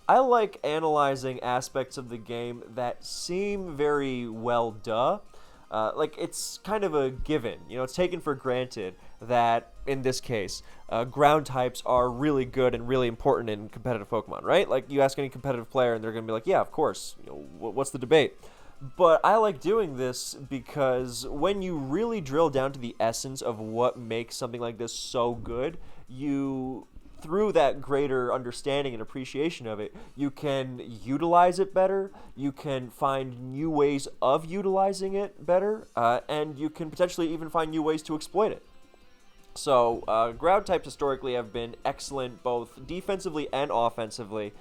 I like analyzing aspects of the game that seem very well duh. Like it's kind of a given, it's taken for granted that in this case, ground types are really good and really important in competitive Pokemon, right? Like you ask any competitive player and they're going to be like, yeah, of course, what's the debate? But I like doing this because when you really drill down to the essence of what makes something like this so good, you through that greater understanding and appreciation of it, you can utilize it better, you can find new ways of utilizing it better, and you can potentially even find new ways to exploit it. So, ground types historically have been excellent both defensively and offensively.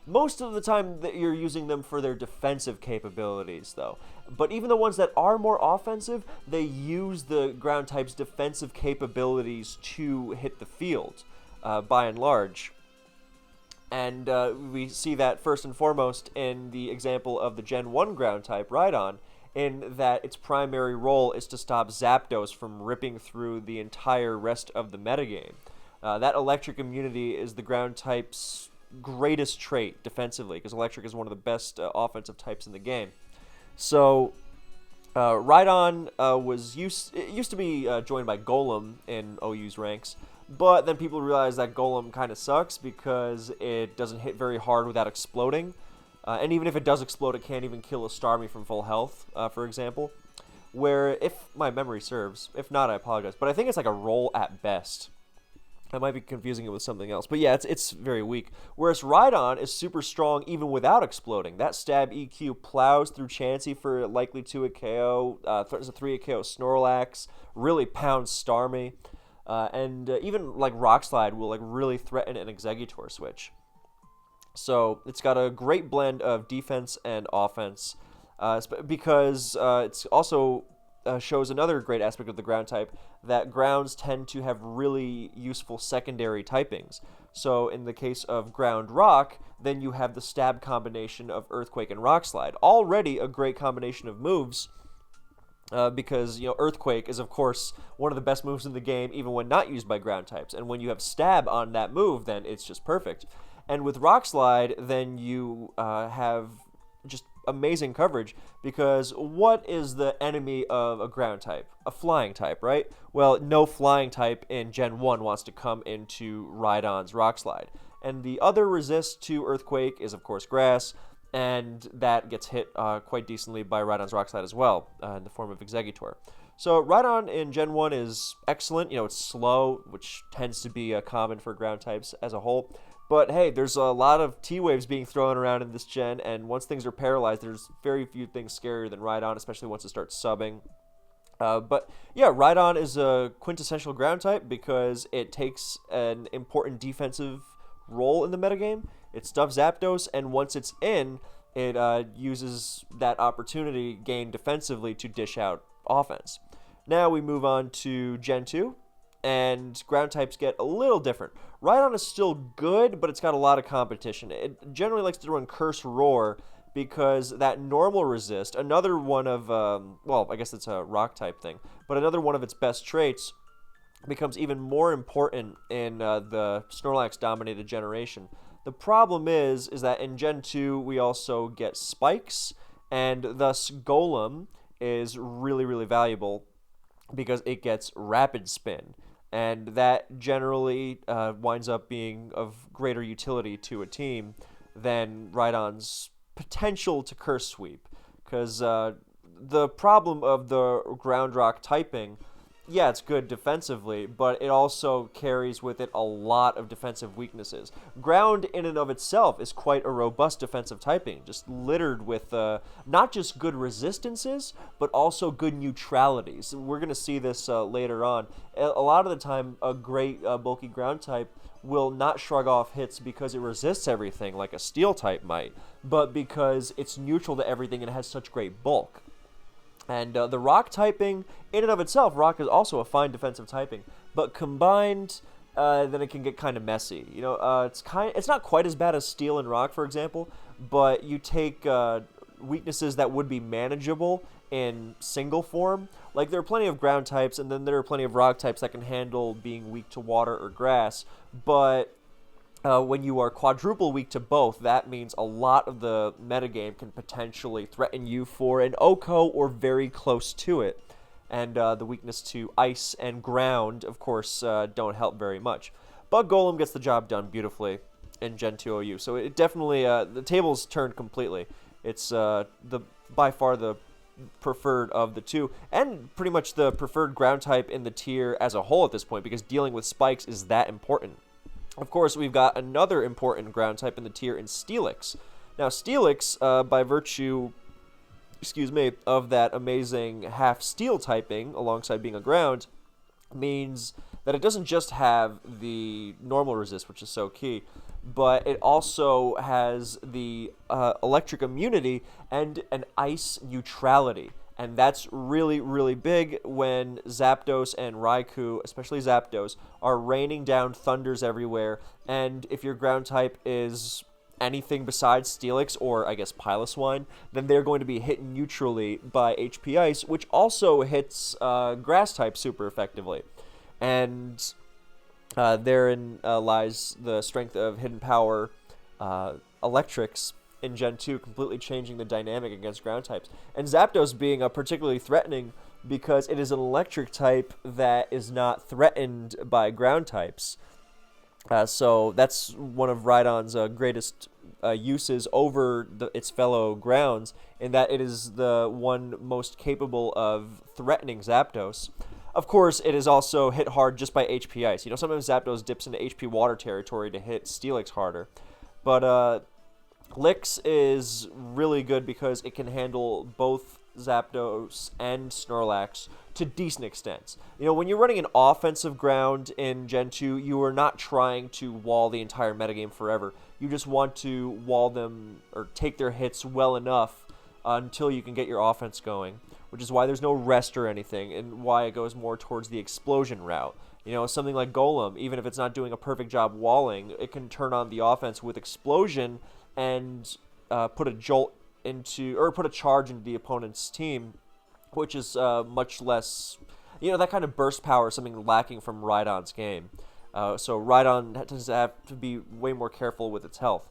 Most of the time that you're using them for their defensive capabilities, though. But even the ones that are more offensive, they use the ground type's defensive capabilities to hit the field, by and large. And we see that first and foremost in the example of the Gen 1 ground type, Rhydon, in that its primary role is to stop Zapdos from ripping through the entire rest of the metagame. That electric immunity is the ground type's greatest trait defensively, because electric is one of the best offensive types in the game. So, Rhydon it used to be joined by Golem in OU's ranks, but then people realized that Golem kind of sucks because it doesn't hit very hard without exploding. And even if it does explode, it can't even kill a Starmie from full health, for example. Where, if my memory serves, if not, I apologize, but I think it's like a roll at best. I might be confusing it with something else. But yeah, it's very weak. Whereas Rhydon is super strong even without exploding. That stab EQ plows through Chansey for likely 2-hit KO. There's a 3-hit KO Snorlax. Really pounds Starmie. And even like Rock Slide will like really threaten an Exeggutor switch. So it's got a great blend of defense and offense, because it's also shows another great aspect of the ground type, that grounds tend to have really useful secondary typings. So in the case of ground rock, then you have the stab combination of Earthquake and Rock Slide. Already a great combination of moves, because Earthquake is of course one of the best moves in the game, even when not used by ground types. And when you have stab on that move, then it's just perfect. And with Rock Slide, then you have just amazing coverage, because what is the enemy of a ground type? A flying type, right? Well, no flying type in Gen 1 wants to come into Rhydon's Rock Slide. And the other resist to Earthquake is, of course, Grass, and that gets hit quite decently by Rhydon's Rock Slide as well, in the form of Exeggutor. So Rhydon in Gen 1 is excellent. It's slow, which tends to be common for ground types as a whole. But hey, there's a lot of T-Waves being thrown around in this gen, and once things are paralyzed, there's very few things scarier than Rhydon, especially once it starts subbing. But yeah, Rhydon is a quintessential ground type because it takes an important defensive role in the metagame. It stuffs Zapdos, and once it's in, it uses that opportunity gained defensively to dish out offense. Now we move on to Gen 2, and ground types get a little different. Rhydon is still good, but it's got a lot of competition. It generally likes to run Curse Roar because that normal resist, another one of, well, I guess it's a rock type thing, but another one of its best traits becomes even more important in the Snorlax-dominated generation. The problem is that in Gen 2, we also get Spikes, and thus Golem is really, really valuable because it gets Rapid Spin. And that generally winds up being of greater utility to a team than Rhydon's potential to Curse Sweep. Because the problem of the Ground Rock typing, yeah, it's good defensively, but it also carries with it a lot of defensive weaknesses. Ground in and of itself is quite a robust defensive typing, just littered with not just good resistances, but also good neutralities. We're going to see this later on. A lot of the time, a great bulky ground type will not shrug off hits because it resists everything like a steel type might, but because it's neutral to everything and it has such great bulk. And the rock typing, in and of itself, rock is also a fine defensive typing, but combined, then it can get kind of messy. It's not quite as bad as steel and rock, for example, but you take weaknesses that would be manageable in single form. Like, there are plenty of ground types, and then there are plenty of rock types that can handle being weak to water or grass, but when you are quadruple weak to both, that means a lot of the metagame can potentially threaten you for an OHKO or very close to it. And the weakness to ice and ground, of course, don't help very much. Bug Golem gets the job done beautifully in Gen 2 OU. So it definitely, the tables turned completely. It's by far the preferred of the two, and pretty much the preferred ground type in the tier as a whole at this point, because dealing with spikes is that important. Of course, we've got another important ground type in the tier in Steelix. Now, Steelix, by virtue, of that amazing half steel typing alongside being a ground, means that it doesn't just have the normal resist, which is so key, but it also has the electric immunity and an ice neutrality. And that's really, really big when Zapdos and Raikou, especially Zapdos, are raining down thunders everywhere. And if your ground type is anything besides Steelix or, I guess, Piloswine, then they're going to be hit neutrally by HP Ice, which also hits Grass type super effectively. And therein lies the strength of Hidden Power Electrics in Gen 2, completely changing the dynamic against ground types. And Zapdos being particularly threatening because it is an electric type that is not threatened by ground types. So that's one of Rhydon's greatest uses over its fellow grounds, in that it is the one most capable of threatening Zapdos. Of course, it is also hit hard just by HP Ice. You know, sometimes Zapdos dips into HP Water territory to hit Steelix harder. But Lix is really good because it can handle both Zapdos and Snorlax to decent extents. You know, when you're running an offensive ground in Gen 2, you are not trying to wall the entire metagame forever. You just want to wall them or take their hits well enough until you can get your offense going, which is why there's no rest or anything, and why it goes more towards the explosion route. You know, something like Golem, even if it's not doing a perfect job walling, it can turn on the offense with explosion and put a jolt into, or put a charge into the opponent's team, which is much less, you know, that kind of burst power is something lacking from Rhydon's game. So Rhydon tends to have to be way more careful with its health.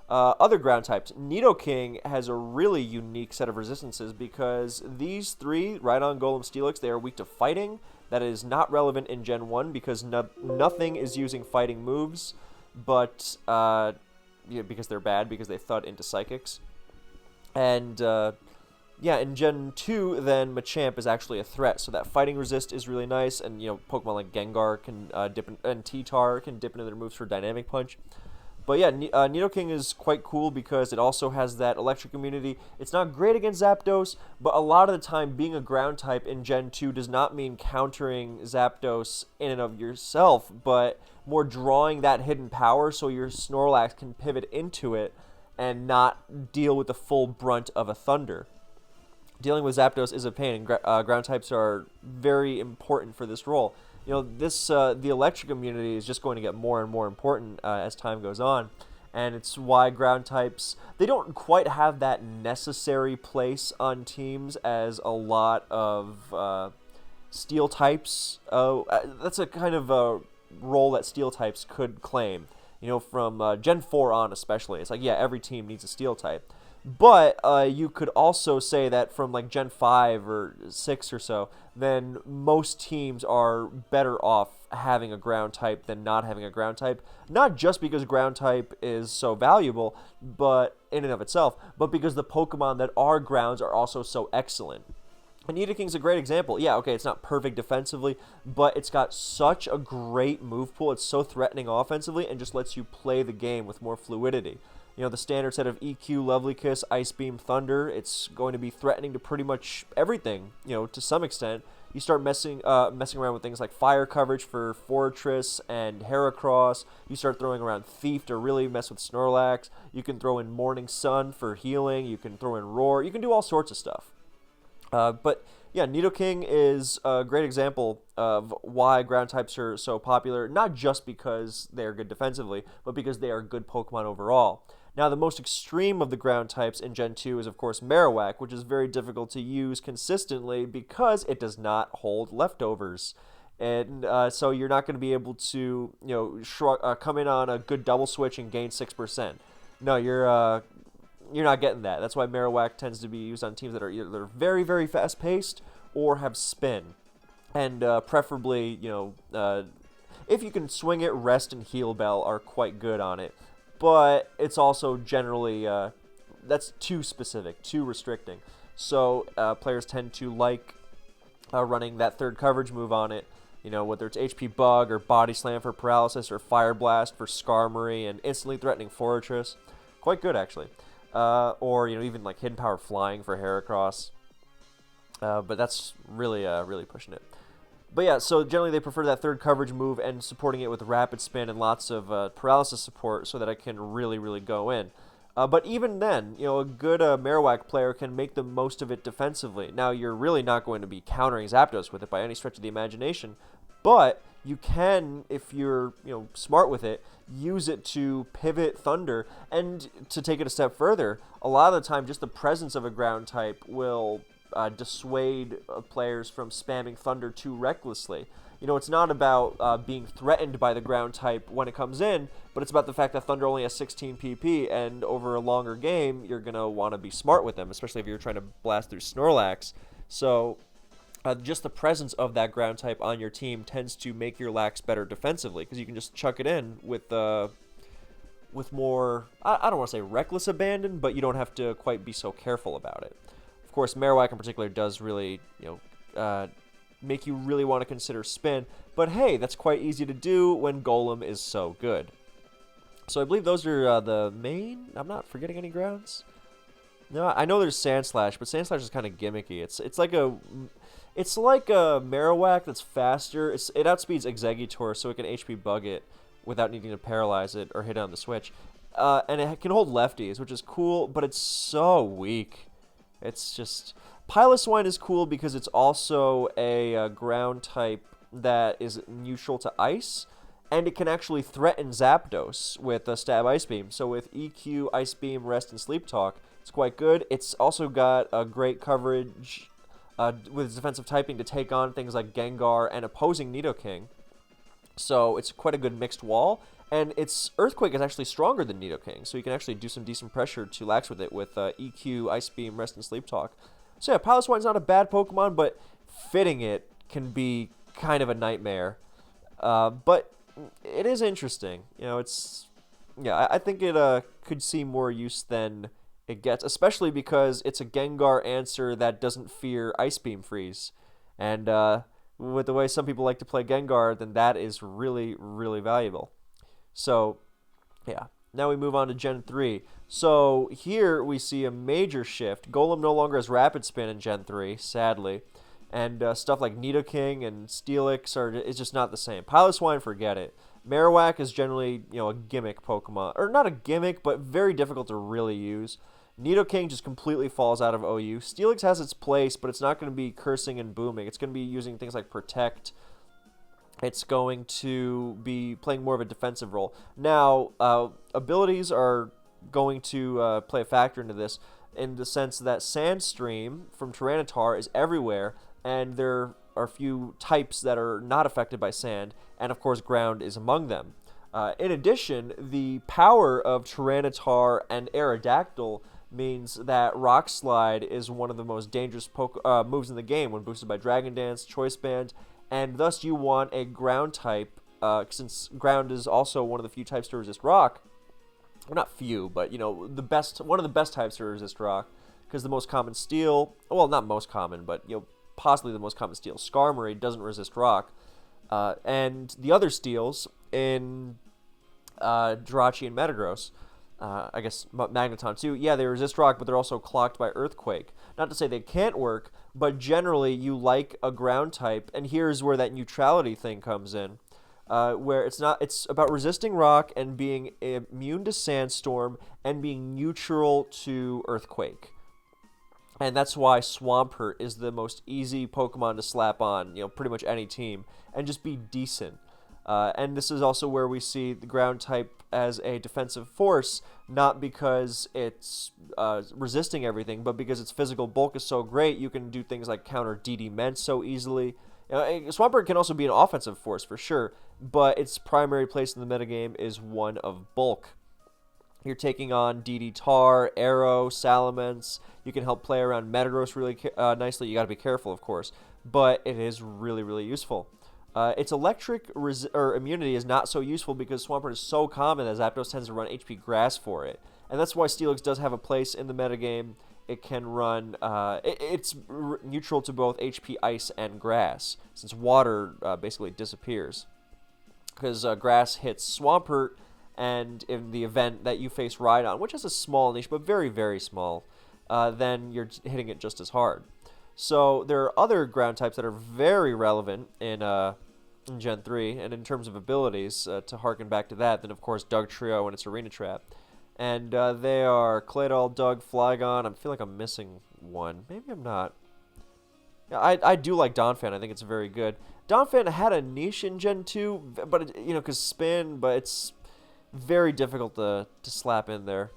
Other ground types, Nidoking has a really unique set of resistances because these three, Rhydon, Golem, Steelix, they are weak to fighting. That is not relevant in Gen 1 because nothing is using fighting moves, but because they're bad, because they thud into Psychics. And in Gen 2, then Machamp is actually a threat, so that fighting resist is really nice, and you know, Pokemon like Gengar can dip in, and T-Tar can dip into their moves for Dynamic Punch. But yeah, Nidoking is quite cool because it also has that electric immunity. It's not great against Zapdos, but a lot of the time being a ground type in Gen 2 does not mean countering Zapdos in and of yourself, but more drawing that hidden power so your Snorlax can pivot into it and not deal with the full brunt of a Thunder. Dealing with Zapdos is a pain, and ground types are very important for this role. You know, the electric immunity is just going to get more and more important as time goes on, and it's why ground types, they don't quite have that necessary place on teams as a lot of steel types. That's a kind of a role that steel types could claim. You know, from Gen 4 on especially, it's like, yeah, every team needs a steel type. But you could also say that from like Gen 5 or 6 or so, then most teams are better off having a ground type than not having a ground type. Not just because ground type is so valuable, but in and of itself, but because the Pokemon that are grounds are also so excellent. And Nidoking's a great example. Yeah, okay, it's not perfect defensively, but it's got such a great move pool. It's so threatening offensively and just lets you play the game with more fluidity. You know, the standard set of EQ, Lovely Kiss, Ice Beam, Thunder, it's going to be threatening to pretty much everything, you know, to some extent. You start messing around with things like fire coverage for Fortress and Heracross. You start throwing around Thief to really mess with Snorlax. You can throw in Morning Sun for healing. You can throw in Roar. You can do all sorts of stuff. But yeah, Nidoking is a great example of why ground types are so popular, not just because they are good defensively, but because they are good Pokemon overall. Now, the most extreme of the ground types in Gen 2 is, of course, Marowak, which is very difficult to use consistently because it does not hold leftovers. and so you're not going to be able to come in on a good double switch and gain 6%. No, you're not getting that. That's why Marowak tends to be used on teams that are either very, very fast paced or have spin, and preferably, if you can swing it, rest and heal bell are quite good on it. But it's also generally that's too specific, too restricting. So players tend to like running that third coverage move on it. Whether it's HP Bug or Body Slam for Paralysis or Fire Blast for Skarmory and Instantly Threatening Fortress. Quite good, actually. Or even like Hidden Power Flying for Heracross. But that's really pushing it. But yeah, so generally they prefer that third coverage move and supporting it with Rapid Spin and lots of Paralysis support so that it can really go in. But even then, a good Marowak player can make the most of it defensively. Now, you're really not going to be countering Zapdos with it by any stretch of the imagination, but you can, if you're smart with it, use it to pivot Thunder. And to take it a step further, a lot of the time just the presence of a ground type will dissuade players from spamming Thunder too recklessly. It's not about being threatened by the ground type when it comes in, but it's about the fact that Thunder only has 16 PP, and over a longer game, you're going to want to be smart with them, especially if you're trying to blast through Snorlax. So just the presence of that ground type on your team tends to make your Lax better defensively, because you can just chuck it in with more, I don't want to say reckless abandon, but you don't have to quite be so careful about it. Of course, Marowak in particular does really, make you really want to consider spin, but hey, that's quite easy to do when Golem is so good. So I believe those are the main. I'm not forgetting any grounds. No, I know there's Sandslash, but Sandslash is kind of gimmicky. It's like a Marowak that's faster. It outspeeds Exeggutor, so it can HP bug it without needing to paralyze it or hit it on the switch. And it can hold lefties, which is cool, but it's so weak. It's just... Piloswine is cool because it's also a ground type that is neutral to ice, and it can actually threaten Zapdos with a Stab Ice Beam. So with EQ, Ice Beam, Rest, and Sleep Talk, it's quite good. It's also got a great coverage with its defensive typing to take on things like Gengar and opposing Nidoking. So it's quite a good mixed wall, and its Earthquake is actually stronger than Nidoking, so you can actually do some decent pressure to Lax with it with EQ, Ice Beam, Rest, and Sleep Talk. So yeah, Piloswine's not a bad Pokemon, but fitting it can be kind of a nightmare. But it is interesting. I think it could see more use than it gets, especially because it's a Gengar answer that doesn't fear Ice Beam Freeze. And with the way some people like to play Gengar, then that is really valuable. So, yeah. Now we move on to Gen 3. So here we see a major shift. Golem no longer has Rapid Spin in Gen 3, sadly. And stuff like Nidoking and Steelix is just not the same. Piloswine, forget it. Marowak is generally, a gimmick Pokemon. Or not a gimmick, but very difficult to really use. Nidoking just completely falls out of OU. Steelix has its place, but it's not going to be cursing and booming. It's going to be using things like Protect. It's going to be playing more of a defensive role. Now, abilities are going to play a factor into this in the sense that Sandstream from Tyranitar is everywhere, and there are a few types that are not affected by sand, and of course Ground is among them. In addition, the power of Tyranitar and Aerodactyl means that Rock Slide is one of the most dangerous moves in the game when boosted by Dragon Dance, Choice Band, and thus you want a ground type, since ground is also one of the few types to resist rock. Well, not few, but one of the best types to resist rock, because the most common steel, well, not most common, but possibly the most common steel, Skarmory, doesn't resist rock, and the other steels in Jirachi and Metagross, I guess Magneton too, yeah, they resist rock, but they're also clocked by Earthquake. Not to say they can't work, but generally you like a ground type, and here's where that neutrality thing comes in, where it's about resisting rock and being immune to Sandstorm and being neutral to Earthquake. And that's why Swampert is the most easy Pokemon to slap on, pretty much any team, and just be decent. And this is also where we see the ground type as a defensive force, not because it's resisting everything, but because its physical bulk is so great, you can do things like counter DD Ment so easily. Swampert can also be an offensive force for sure, but its primary place in the metagame is one of bulk. You're taking on DD Tar, Arrow, Salamence. You can help play around Metagross really nicely. You got to be careful, of course, but it is really, really useful. Its electric immunity is not so useful because Swampert is so common that Zapdos tends to run HP Grass for it. And that's why Steelix does have a place in the metagame. It can run, it's neutral to both HP Ice and Grass, since Water basically disappears. Because Grass hits Swampert, and in the event that you face Rhydon, which has a small niche, but very, very small, then you're hitting it just as hard. So there are other ground types that are very relevant in Gen 3, and in terms of abilities, to harken back to that, then of course Dugtrio and its Arena Trap. And they are Claydol, Doug, Flygon. I feel like I'm missing one. Maybe I'm not. Yeah, I do like Donphan. I think it's very good. Donphan had a niche in Gen 2, but because spin, but it's very difficult to slap in there.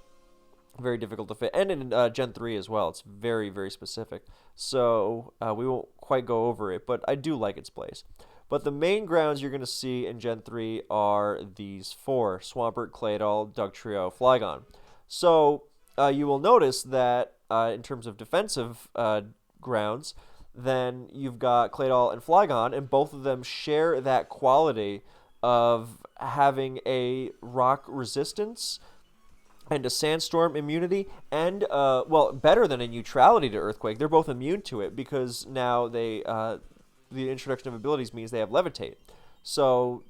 Very difficult to fit. And in Gen 3 as well. It's very, very specific. So we won't quite go over it, but I do like its place. But the main grounds you're going to see in Gen 3 are these four: Swampert, Claydol, Dugtrio, Flygon. So you will notice that in terms of defensive grounds, then you've got Claydol and Flygon, and both of them share that quality of having a rock resistance and a sandstorm immunity, and well, better than a neutrality to Earthquake. They're both immune to it because now they the introduction of abilities means they have Levitate. So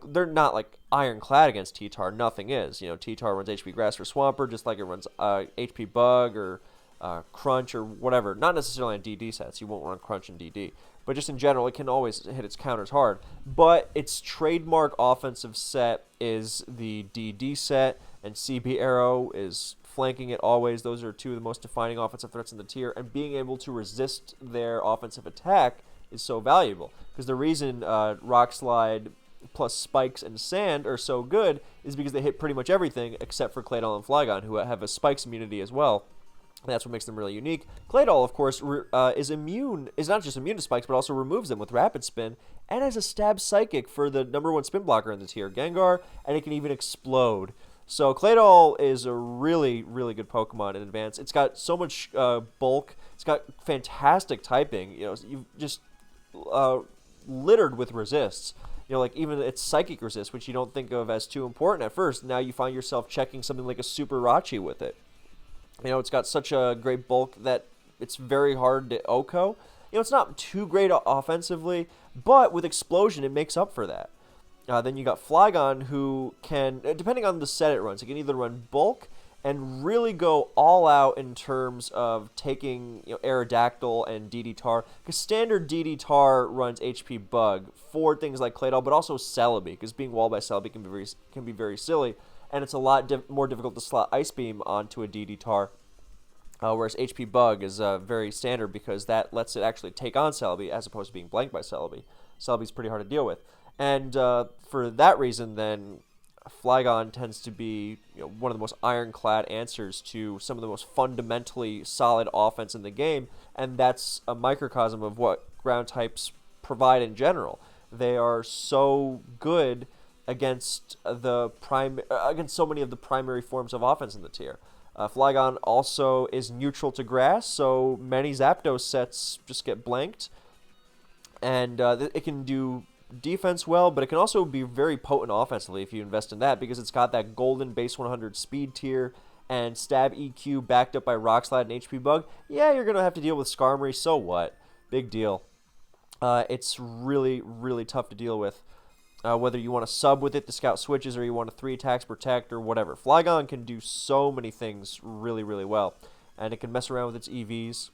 they're not like ironclad against T-Tar. Nothing is. T-Tar runs HP Grass for Swampert just like it runs HP Bug or Crunch or whatever. Not necessarily on DD sets. You won't run Crunch in DD. But just in general, it can always hit its counters hard. But its trademark offensive set is the DD set, and CB Arrow is flanking it always. Those are two of the most defining offensive threats in the tier, and being able to resist their offensive attack is so valuable. Because the reason Rock Slide plus Spikes and Sand are so good is because they hit pretty much everything except for Claydol and Flygon, who have a Spikes immunity as well. That's what makes them really unique. Claydol, of course, is not just immune to Spikes, but also removes them with Rapid Spin, and has a Stab Psychic for the #1 spin blocker in the tier, Gengar, and it can even explode. So Claydol is a really, really good Pokemon in advance. It's got so much bulk. It's got fantastic typing. You've just littered with resists. Like even its Psychic resist, which you don't think of as too important at first. Now you find yourself checking something like a Super Rachi with it. It's got such a great bulk that it's very hard to OHKO. It's not too great offensively, but with Explosion, it makes up for that. Then you got Flygon, who can, depending on the set it runs, it can either run bulk and really go all out in terms of taking Aerodactyl and DD Tar. Because standard DD Tar runs HP Bug for things like Claydol, but also Celebi, because being walled by Celebi can be very silly. And it's a lot more difficult to slot Ice Beam onto a DD Tar, whereas HP Bug is very standard because that lets it actually take on Celebi as opposed to being blanked by Celebi. Celebi's pretty hard to deal with. And for that reason, then, Flygon tends to be one of the most ironclad answers to some of the most fundamentally solid offense in the game, and that's a microcosm of what ground types provide in general. They are so good against against so many of the primary forms of offense in the tier. Flygon also is neutral to grass, so many Zapdos sets just get blanked, and it can do defense well, but it can also be very potent offensively if you invest in that, because it's got that golden base 100 speed tier and stab EQ backed up by Rock Slide and HP Bug. Yeah, you're going to have to deal with Skarmory, so what? Big deal. It's really, really tough to deal with. Whether you want to sub with it to scout switches or you want to 3 attacks protect or whatever. Flygon can do so many things really, really well. And it can mess around with its EVs.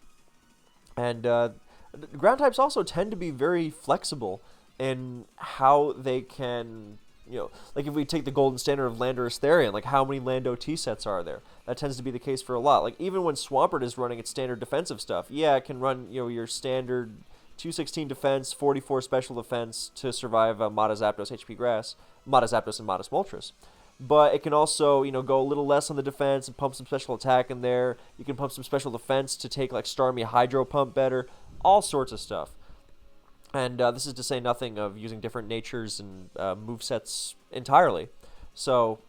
And ground types also tend to be very flexible in how they can, like if we take the golden standard of Landorus Therian, like how many Lando T-sets are there? That tends to be the case for a lot. Like even when Swampert is running its standard defensive stuff, yeah, it can run, your standard 216 defense, 44 special defense to survive Mata Zapdos, HP Grass, Mata Zapdos, and Mata Moltres. But it can also, go a little less on the defense and pump some special attack in there. You can pump some special defense to take like Starmie Hydro Pump better. All sorts of stuff. And this is to say nothing of using different natures and movesets entirely. So,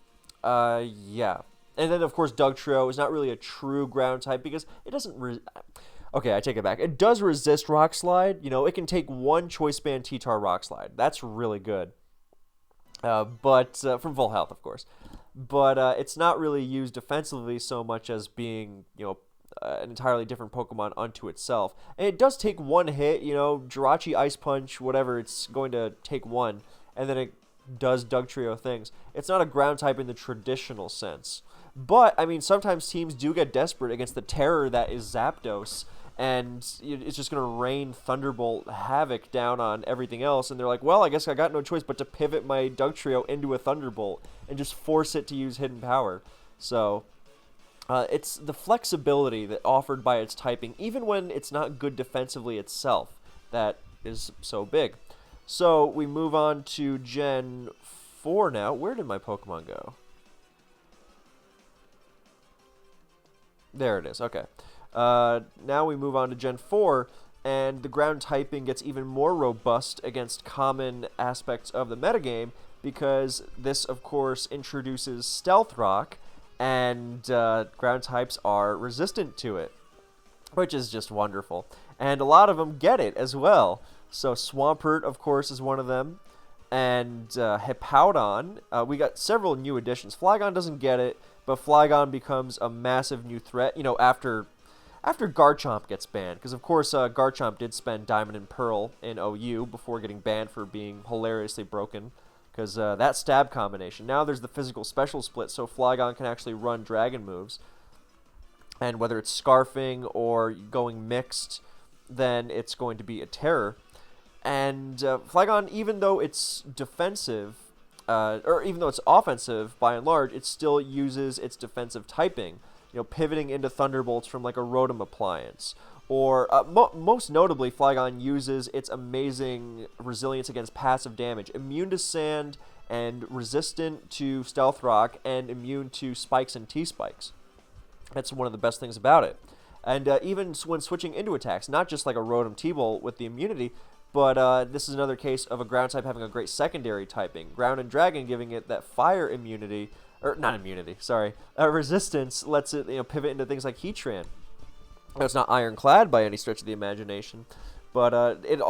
yeah. And then, of course, Dugtrio is not really a true ground type because it doesn't... Okay, I take it back. It does resist Rock Slide. You know, it can take one Choice Band T-Tar Rock Slide. That's really good. But from full health, of course. But it's not really used defensively so much as being, an entirely different Pokemon unto itself. And it does take one hit, Jirachi Ice Punch, whatever, it's going to take one, and then it does Dugtrio things. It's not a ground type in the traditional sense. But, I mean, sometimes teams do get desperate against the terror that is Zapdos, and it's just going to rain Thunderbolt havoc down on everything else, and they're like, well, I guess I got no choice but to pivot my Dugtrio into a Thunderbolt and just force it to use Hidden Power. So, it's the flexibility that offered by its typing, even when it's not good defensively itself, that is so big. So, we move on to Gen 4 now. Where did my Pokemon go? There it is, okay. Now we move on to Gen 4, and the ground typing gets even more robust against common aspects of the metagame, because this, of course, introduces Stealth Rock, and ground types are resistant to it, which is just wonderful. And a lot of them get it as well. So Swampert, of course, is one of them, and Hippowdon. We got several new additions. Flygon doesn't get it, but Flygon becomes a massive new threat, after Garchomp gets banned. Because, of course, Garchomp did spend Diamond and Pearl in OU before getting banned for being hilariously broken. Because that stab combination. Now there's the physical special split, so Flygon can actually run dragon moves. And whether it's Scarfing or going mixed, then it's going to be a terror. And Flygon, even though it's defensive, or even though it's offensive by and large, it still uses its defensive typing. Pivoting into Thunderbolts from like a Rotom Appliance. Or, most notably, Flygon uses its amazing resilience against passive damage. Immune to Sand, and resistant to Stealth Rock, and immune to Spikes and T-Spikes. That's one of the best things about it. And even when switching into attacks, not just like a Rotom T-Bolt with the immunity, but this is another case of a ground type having a great secondary typing. Ground and Dragon giving it that fire immunity, or not immunity, sorry, resistance lets it pivot into things like Heatran. It's not ironclad by any stretch of the imagination, but it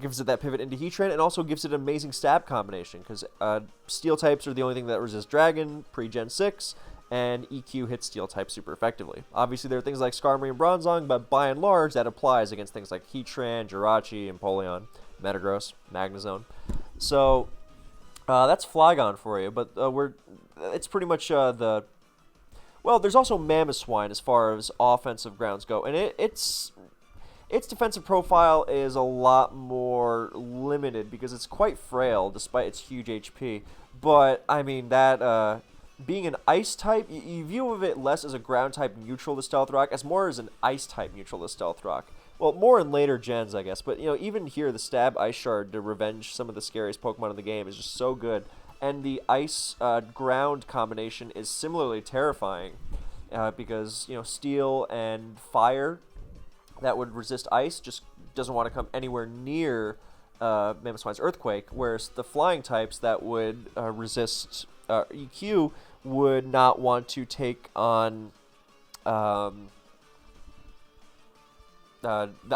gives it that pivot into Heatran, and also gives it an amazing stab combination, because Steel types are the only thing that resist Dragon pre-Gen 6, and EQ hits Steel types super effectively. Obviously, there are things like Skarmory and Bronzong, but by and large, that applies against things like Heatran, Jirachi, Empoleon, Metagross, Magnezone. So, that's Flygon for you, but it's pretty much well, there's also Mamoswine as far as offensive grounds go, and its defensive profile is a lot more limited because it's quite frail despite its huge HP. But, I mean, that, being an Ice type, you view of it less as a ground type neutral to Stealth Rock, as more as an Ice type neutral to Stealth Rock. Well, more in later gens, I guess, but, even here, the Stab Ice Shard to revenge some of the scariest Pokemon in the game is just so good. And the Ice ground combination is similarly terrifying. Because, Steel and Fire that would resist Ice just doesn't want to come anywhere near Mamoswine's Earthquake, whereas the Flying types that would resist EQ would not want to take on the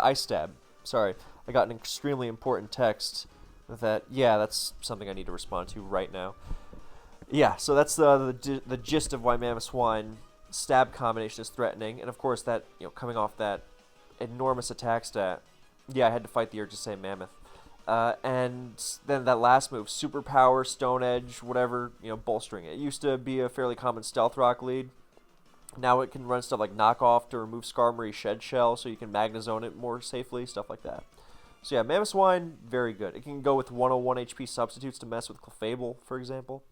Ice Stab. Sorry, I got an extremely important text that, that's something I need to respond to right now. Yeah, so that's the gist of why Mamoswine stab combination is threatening, and of course that, coming off that enormous attack stat, I had to fight the urge to say Mammoth. And then that last move, Superpower, Stone Edge, whatever, bolstering it. It used to be a fairly common Stealth Rock lead. Now it can run stuff like Knockoff to remove Skarmory Shed Shell, so you can Magnezone it more safely, stuff like that. So yeah, Mamoswine, very good. It can go with 101 HP substitutes to mess with Clefable, for example.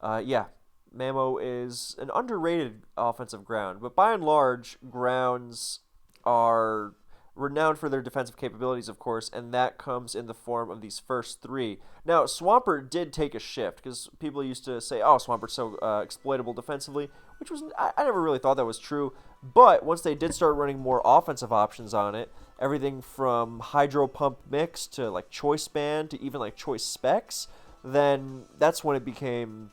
Mamo is an underrated offensive ground, but by and large, grounds are renowned for their defensive capabilities, of course, and that comes in the form of these first three. Now, Swampert did take a shift, because people used to say, oh, Swampert's so exploitable defensively, which was, I never really thought that was true, but once they did start running more offensive options on it, everything from Hydro Pump Mix to like Choice Band to even like Choice Specs, then that's when it became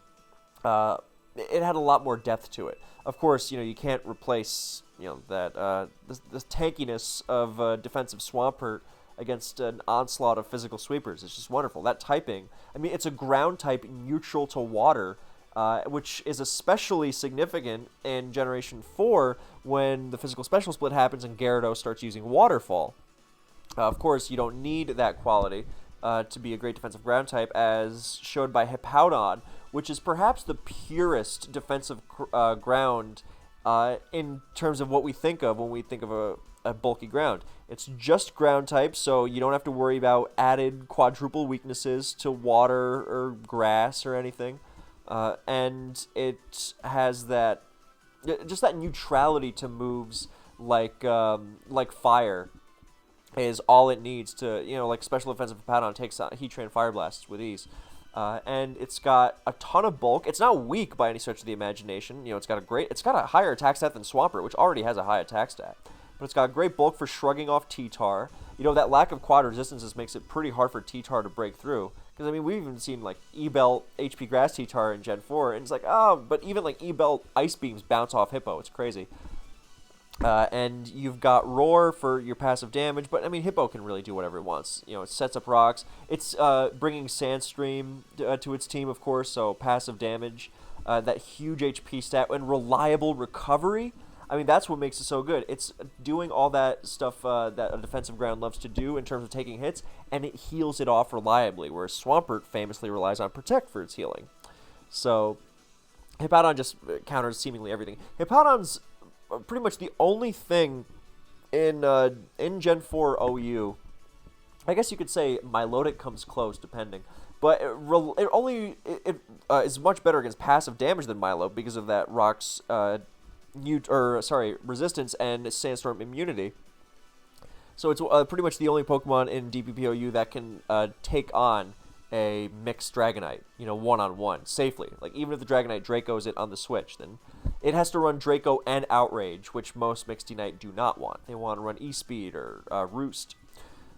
it had a lot more depth to it. Of course, you can't replace that the tankiness of defensive Swampert against an onslaught of physical sweepers. It's just wonderful. That typing, I mean, it's a ground type neutral to water, which is especially significant in Generation 4 when the physical special split happens and Gyarados starts using Waterfall. Of course, you don't need that quality to be a great defensive ground type, as showed by Hippowdon, which is perhaps the purest defensive ground in terms of what we think of when we think of a bulky ground. It's just ground type, so you don't have to worry about added quadruple weaknesses to water or grass or anything. And it has that neutrality to moves like fire is all it needs to, like Special Offensive Hippowdon takes out Heatran Fire Blasts with ease. And it's got a ton of bulk. It's not weak by any stretch of the imagination. It's got a higher attack stat than Swampert, which already has a high attack stat. But it's got great bulk for shrugging off T-Tar. That lack of quad resistances makes it pretty hard for T-Tar to break through. Because, we've even seen, like, E-Belt HP Grass T-Tar in Gen 4, and it's like, but even, like, E-Belt Ice Beams bounce off Hippo. It's crazy. And you've got Roar for your passive damage, but, Hippo can really do whatever it wants. It sets up rocks. It's bringing Sandstream to its team, of course, so passive damage, that huge HP stat, and reliable recovery. That's what makes it so good. It's doing all that stuff that a defensive ground loves to do in terms of taking hits, and it heals it off reliably, whereas Swampert famously relies on Protect for its healing. So, Hippowdon just counters seemingly everything. Hippowdon's pretty much the only thing in Gen 4 OU. I guess you could say Milotic comes close, depending. But it is much better against passive damage than Milo because of that Rock's resistance and Sandstorm immunity. So it's pretty much the only Pokemon in DPPOU that can take on a mixed Dragonite, one-on-one, safely. Like, even if the Dragonite Draco's it on the Switch, then it has to run Draco and Outrage, which most Mixed Unite do not want. They want to run E-Speed or Roost.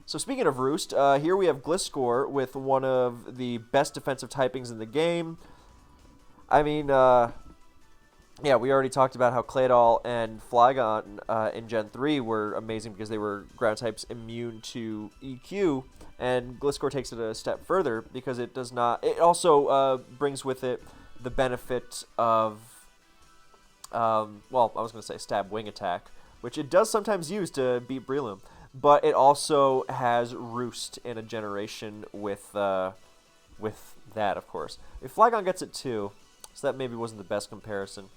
So speaking of Roost, here we have Gliscor with one of the best defensive typings in the game. Yeah, we already talked about how Claydol and Flygon in Gen 3 were amazing because they were ground types immune to EQ, and Gliscor takes it a step further because it does not. It also brings with it the benefit of, I was going to say Stab Wing Attack, which it does sometimes use to beat Breloom, but it also has Roost in a generation with that, of course. If Flygon gets it too, so that maybe wasn't the best comparison.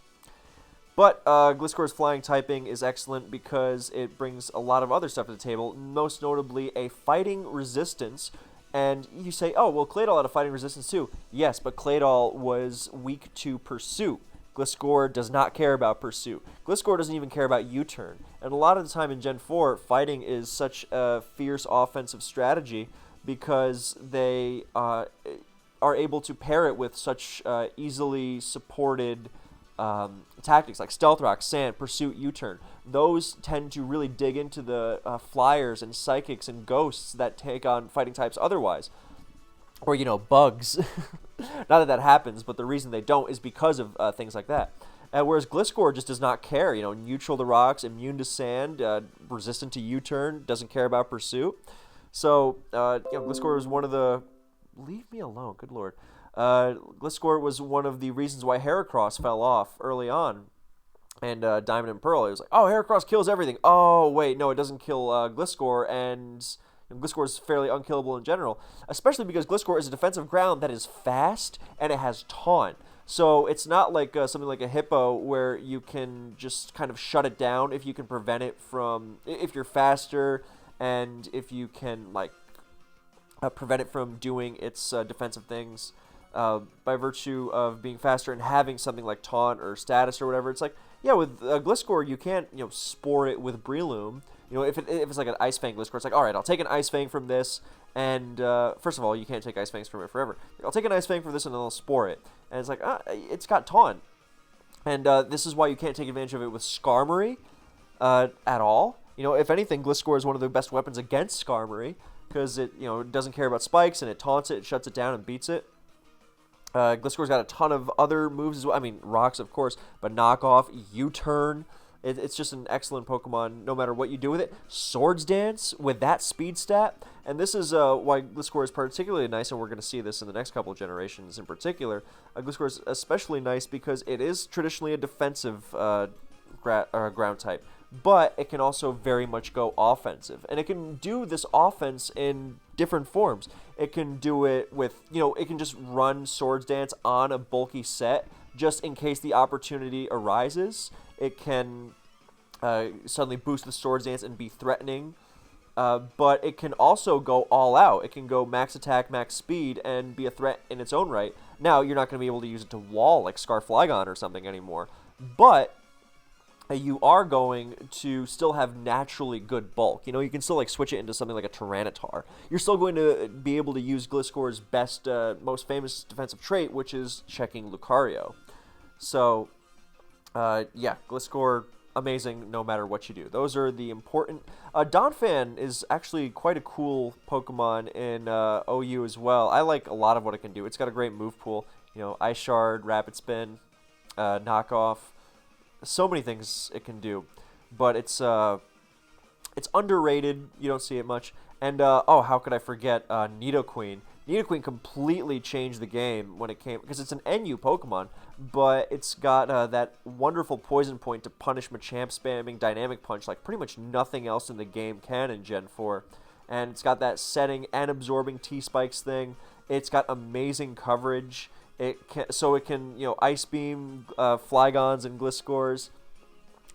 But Gliscor's flying typing is excellent because it brings a lot of other stuff to the table, most notably a fighting resistance. And you say, oh, well, Claydol had a fighting resistance too. Yes, but Claydol was weak to Pursuit. Gliscor does not care about Pursuit. Gliscor doesn't even care about U-turn. And a lot of the time in Gen 4, fighting is such a fierce offensive strategy because they are able to pair it with such easily supported tactics like Stealth Rock, Sand, Pursuit, U-turn. Those tend to really dig into the flyers and psychics and ghosts that take on fighting types otherwise. Or, bugs. Not that happens, but the reason they don't is because of things like that. Whereas Gliscor just does not care. Neutral to rocks, immune to sand, resistant to U-turn, doesn't care about Pursuit. So, Gliscor is one of the... Leave me alone, good lord. Gliscor was one of the reasons why Heracross fell off early on. And Diamond and Pearl, it was like, oh, Heracross kills everything. Oh, wait, no, it doesn't kill Gliscor, and Gliscor is fairly unkillable in general. Especially because Gliscor is a defensive ground that is fast, and it has Taunt. So it's not like something like a Hippo where you can just kind of shut it down if you can prevent it from... If you're faster, and if you can, prevent it from doing its defensive things by virtue of being faster and having something like Taunt or Status or whatever. It's like, yeah, with Gliscor, you can't, spore it with Breloom. If it's like an Ice Fang Gliscor, it's like, all right, I'll take an Ice Fang from this, and first of all, you can't take Ice Fangs from it forever. I'll take an Ice Fang from this, and then I'll spore it. And it's like, it's got Taunt. And this is why you can't take advantage of it with Skarmory at all. If anything, Gliscor is one of the best weapons against Skarmory because it doesn't care about spikes and it taunts it, shuts it down, and beats it. Gliscor's got a ton of other moves as well. I mean, rocks, of course, but knockoff, U-turn. It's just an excellent Pokemon no matter what you do with it. Swords Dance with that speed stat. And this is why Gliscor is particularly nice, and we're going to see this in the next couple of generations in particular. Gliscor is especially nice because it is traditionally a defensive ground type, but it can also very much go offensive. And it can do this offense in different forms. It can do it with, it can just run Swords Dance on a bulky set just in case the opportunity arises. It can suddenly boost the Swords Dance and be threatening, but it can also go all out. It can go max attack, max speed, and be a threat in its own right. Now, you're not going to be able to use it to wall like Scarflagon or something anymore, but you are going to still have naturally good bulk. You can still switch it into something like a Tyranitar. You're still going to be able to use Gliscor's best, most famous defensive trait, which is checking Lucario. So, Gliscor, amazing no matter what you do. Those are the important... Donphan is actually quite a cool Pokemon in OU as well. I like a lot of what it can do. It's got a great move pool. Ice Shard, Rapid Spin, Knockoff. So many things it can do. But it's underrated. You don't see it much. And, how could I forget Nidoqueen? Nidoqueen completely changed the game when it came, because it's an NU Pokemon, but it's got that wonderful poison point to punish Machamp spamming Dynamic Punch like pretty much nothing else in the game can in Gen 4. And it's got that setting and absorbing T-Spikes thing. It's got amazing coverage. It can Ice Beam Flygons and Gliscors.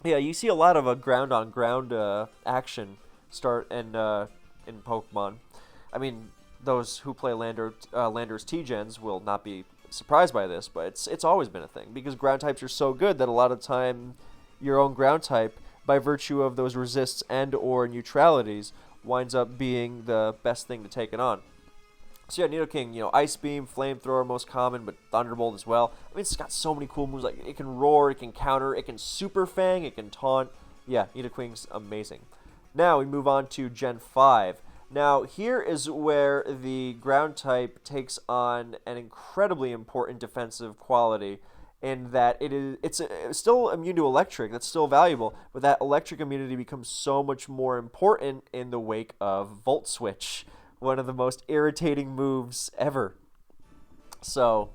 Yeah, you see a lot of ground-on-ground action start in Pokemon. I mean, those who play Landorus T-Gens will not be surprised by this, but it's always been a thing, because ground types are so good that a lot of time your own ground type, by virtue of those resists and or neutralities, winds up being the best thing to take it on. So yeah, Nidoking, Ice Beam, Flamethrower most common, but Thunderbolt as well. I mean, it's got so many cool moves, like it can roar, it can counter, it can Super Fang, it can taunt. Yeah, Nidoqueen's amazing. Now we move on to Gen 5. Now, here is where the ground type takes on an incredibly important defensive quality, in that it's still immune to electric. That's still valuable, but that electric immunity becomes so much more important in the wake of Volt Switch, one of the most irritating moves ever. So,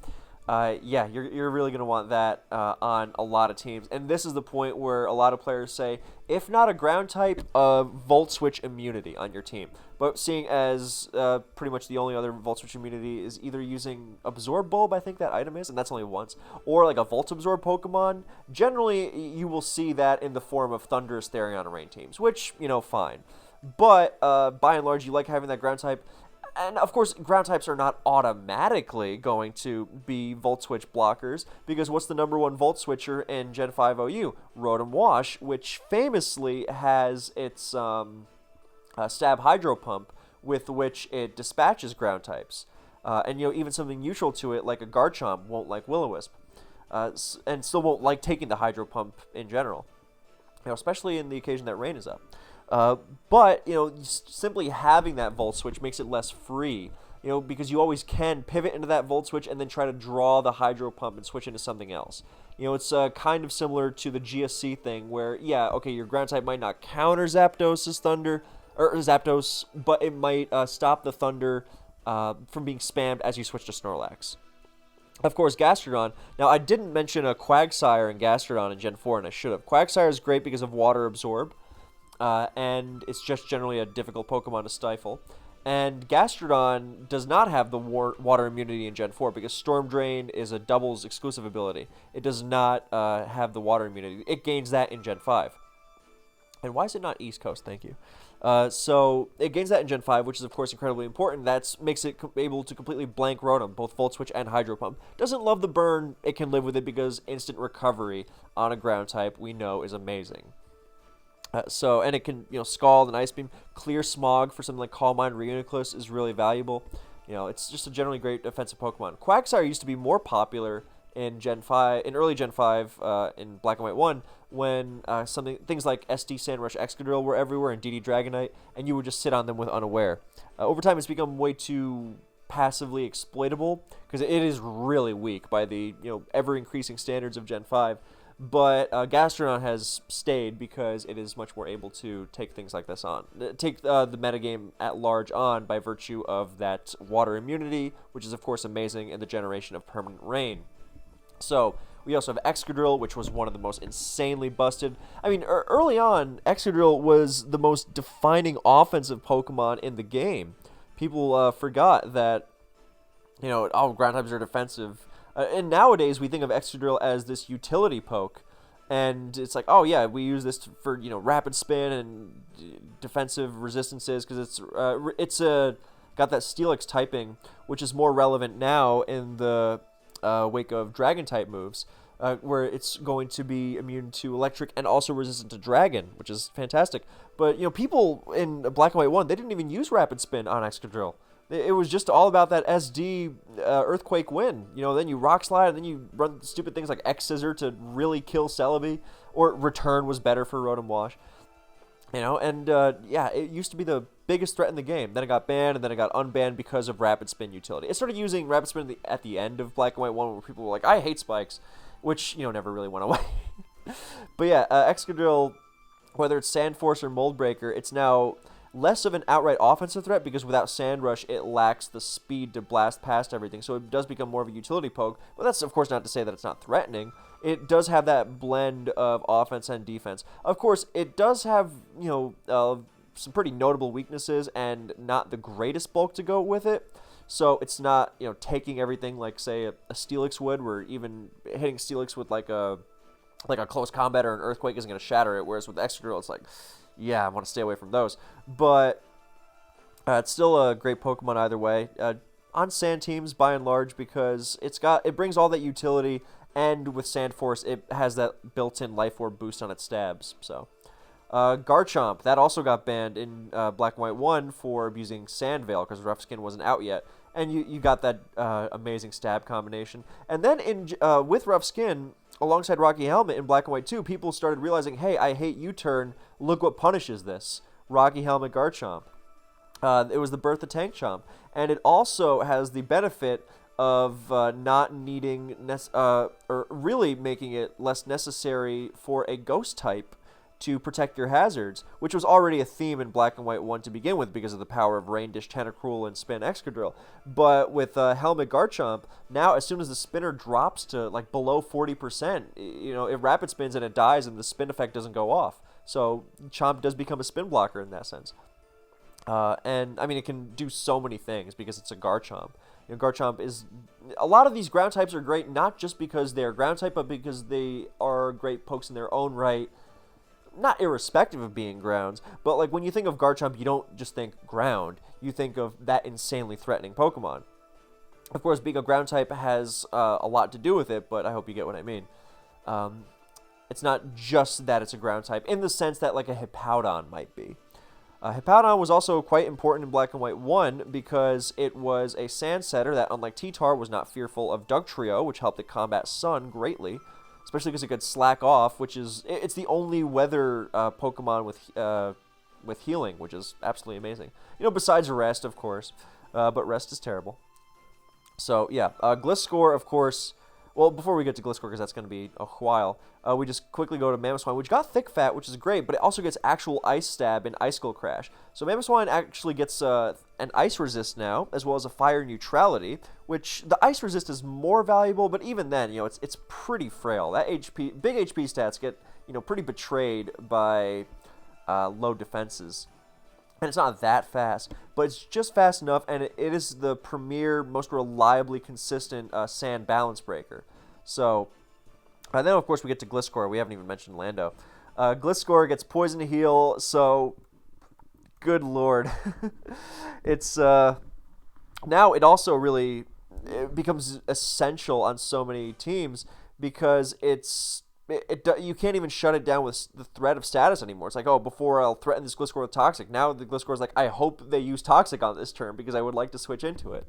you're really going to want that on a lot of teams. And this is the point where a lot of players say, if not a ground type, Volt Switch immunity on your team. But seeing as pretty much the only other Volt Switch immunity is either using Absorb Bulb, I think that item is, and that's only once, or like a Volt Absorb Pokemon, generally you will see that in the form of Thundurus, Therion, and Rain teams, which, fine. But by and large, you like having that ground type. And, of course, ground types are not automatically going to be Volt Switch blockers, because what's the number one Volt Switcher in Gen 5 OU? Rotom Wash, which famously has its Stab Hydro Pump, with which it dispatches ground types. And, even something neutral to it, like a Garchomp, won't like Will-O-Wisp. And still won't like taking the Hydro Pump in general, especially in the occasion that rain is up. But, simply having that Volt Switch makes it less free, because you always can pivot into that Volt Switch and then try to draw the Hydro Pump and switch into something else. It's kind of similar to the GSC thing where, your ground type might not counter Zapdos' Thunder, or Zapdos, but it might stop the Thunder from being spammed as you switch to Snorlax. Of course, Gastrodon. Now, I didn't mention a Quagsire and Gastrodon in Gen 4, and I should have. Quagsire is great because of Water Absorb. And it's just generally a difficult Pokemon to stifle. And Gastrodon does not have the water immunity in Gen 4 because Storm Drain is a doubles exclusive ability. It does not have the water immunity. It gains that in Gen 5. And why is it not East Coast? Thank you. So it gains that in Gen 5, which is, of course, incredibly important. That makes it able to completely blank Rotom, both Volt Switch and Hydro Pump. Doesn't love the burn. It can live with it because instant recovery on a ground type we know is amazing. And it can, Scald and Ice Beam. Clear Smog for something like Calm Mind Reuniclus is really valuable. It's just a generally great defensive Pokemon. Quagsire used to be more popular in Gen 5, in early Gen 5, in Black and White 1, when things like SD Sandrush Excadrill were everywhere and DD Dragonite, and you would just sit on them with Unaware. Over time, it's become way too passively exploitable because it is really weak by the ever increasing standards of Gen 5. But Gastrodon has stayed because it is much more able to take things like this on. Take the metagame at large on by virtue of that water immunity, which is, of course, amazing in the generation of Permanent Rain. So, we also have Excadrill, which was one of the most insanely busted. I mean, early on, Excadrill was the most defining offensive Pokemon in the game. People forgot that, all ground types are defensive. And nowadays, we think of Excadrill as this utility poke. And it's like, oh yeah, we use this for, rapid spin and defensive resistances because it's got that Steelix typing, which is more relevant now in the wake of Dragon-type moves, where it's going to be immune to Electric and also resistant to Dragon, which is fantastic. But, people in Black and White 1, they didn't even use Rapid Spin on Excadrill. It was just all about that SD Earthquake win. Then you Rock Slide, and then you run stupid things like X-Scissor to really kill Celebi, or Return was better for Rotom Wash. It used to be the biggest threat in the game. Then it got banned, and then it got unbanned because of Rapid Spin utility. It started using Rapid Spin at the end of Black and White 1, where people were like, I hate spikes, which, never really went away. But yeah, Excadrill, whether it's Sandforce or Mold Breaker, it's now less of an outright offensive threat because without Sandrush, it lacks the speed to blast past everything. So it does become more of a utility poke. But that's, of course, not to say that it's not threatening. It does have that blend of offense and defense. Of course, it does have, some pretty notable weaknesses and not the greatest bulk to go with it. So it's not, taking everything like, say, a Steelix would, where even hitting Steelix with like a close combat or an Earthquake isn't going to shatter it. Whereas with Excadrill, it's like, yeah, I want to stay away from those. But it's still a great Pokemon either way. On Sand teams, by and large, because it brings all that utility, and with Sandforce, it has that built-in Life Orb boost on its stabs. So, Garchomp, that also got banned in Black and White 1 for abusing Sand Veil, because Rough Skin wasn't out yet. And you got that amazing stab combination. And then with Rough Skin, alongside Rocky Helmet in Black and White 2, people started realizing, hey, I hate U-Turn. Look what punishes this. Rocky Helmet Garchomp. It was the birth of Tank Chomp. And it also has the benefit of not needing, or really making it less necessary for a Ghost type to protect your hazards, which was already a theme in Black and White 1 to begin with because of the power of Rain Dish, Tentacruel, and Spin Excadrill. But with Helmet Garchomp, now as soon as the spinner drops to like below 40%, it rapid spins and it dies and the spin effect doesn't go off. So Chomp does become a spin blocker in that sense. And I mean, it can do so many things because it's a Garchomp. Garchomp is... A lot of these ground types are great not just because they're ground type, but because they are great pokes in their own right. Not irrespective of being grounds, but like when you think of Garchomp, you don't just think ground. You think of that insanely threatening Pokemon. Of course, being a ground type has a lot to do with it, but I hope you get what I mean. It's not just that it's a ground type, in the sense that like a Hippowdon might be. Hippowdon was also quite important in Black and White 1 because it was a sand setter that, unlike T-Tar, was not fearful of Dugtrio, which helped it combat Sun greatly. Especially because it could slack off, which is... It's the only weather Pokemon with healing, which is absolutely amazing. Besides Rest, of course. But Rest is terrible. So, yeah. Gliscor, of course... Well, before we get to Gliscor, because that's going to be a while, we just quickly go to Mamoswine, which got Thick Fat, which is great, but it also gets actual Ice Stab and Icicle Crash. So Mamoswine actually gets an Ice Resist now, as well as a Fire Neutrality, which the Ice Resist is more valuable, but even then, it's pretty frail. That big HP stats get, pretty betrayed by low defenses. And it's not that fast, but it's just fast enough, and it is the premier, most reliably consistent sand balance breaker. So, then of course we get to Gliscor. We haven't even mentioned Lando. Gliscor gets Poison Heal, so good lord. It's now it also really becomes essential on so many teams because you can't even shut it down with the threat of status anymore. It's like, oh, before I'll threaten this Gliscor with Toxic. Now the Gliscor is like, I hope they use Toxic on this turn because I would like to switch into it.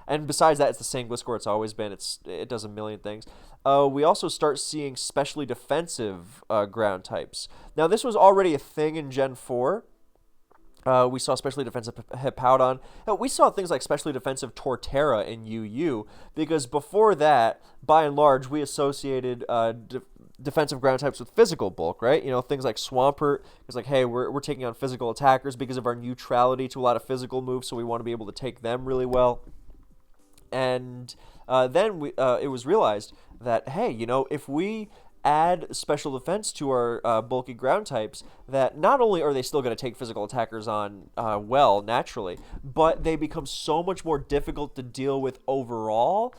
And besides that, it's the same Gliscor it's always been. It does a million things. We also start seeing specially defensive ground types. Now, this was already a thing in Gen 4. We saw specially defensive Hippowdon. We saw things like specially defensive Torterra in UU, because before that, by and large, we associated defensive ground types with physical bulk, right? You know, things like Swampert. It's like, hey, we're taking on physical attackers because of our neutrality to a lot of physical moves, so we want to be able to take them really well. And then it was realized that, hey, you know, if we add special defense to our bulky ground types, that not only are they still going to take physical attackers on well, naturally, but they become so much more difficult to deal with overall,